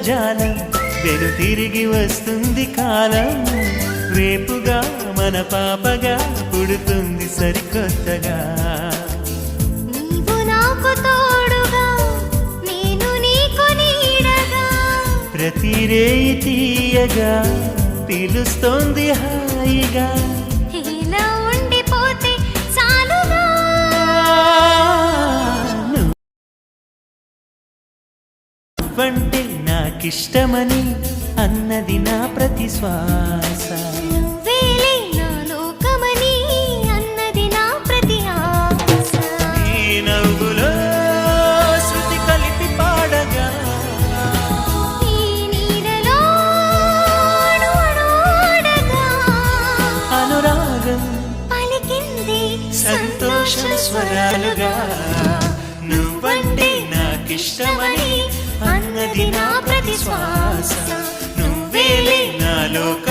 జాలం వెను తిరిగి వస్తుంది కాలం రేపుగా మన పాపగా పుడుతుంది సరికొత్తగా నీవు నాకు తోడుగా నేను నీకు నీడగా ప్రతి రేయి తీయగా పిలుస్తోంది హాయిగా ఇలా ఉండిపోతే చాలుగా నువ్వంటే నాకిష్టమని అన్నది నా ప్రతి శ్వాస నువ్వేలే నా లోకమని అన్నది నా ప్రతి ఆశ నీ నవ్వులో శృతి కలిపి పాడగా ఈ నీడలో అడుగడుగగా అనురాగం పలికింది సంతోషం స్వరాలుగా నువ్వంటే నాకిష్టమని అన్నది నా ప్రతి శ్వాస నువ్వేలే నా లోకమని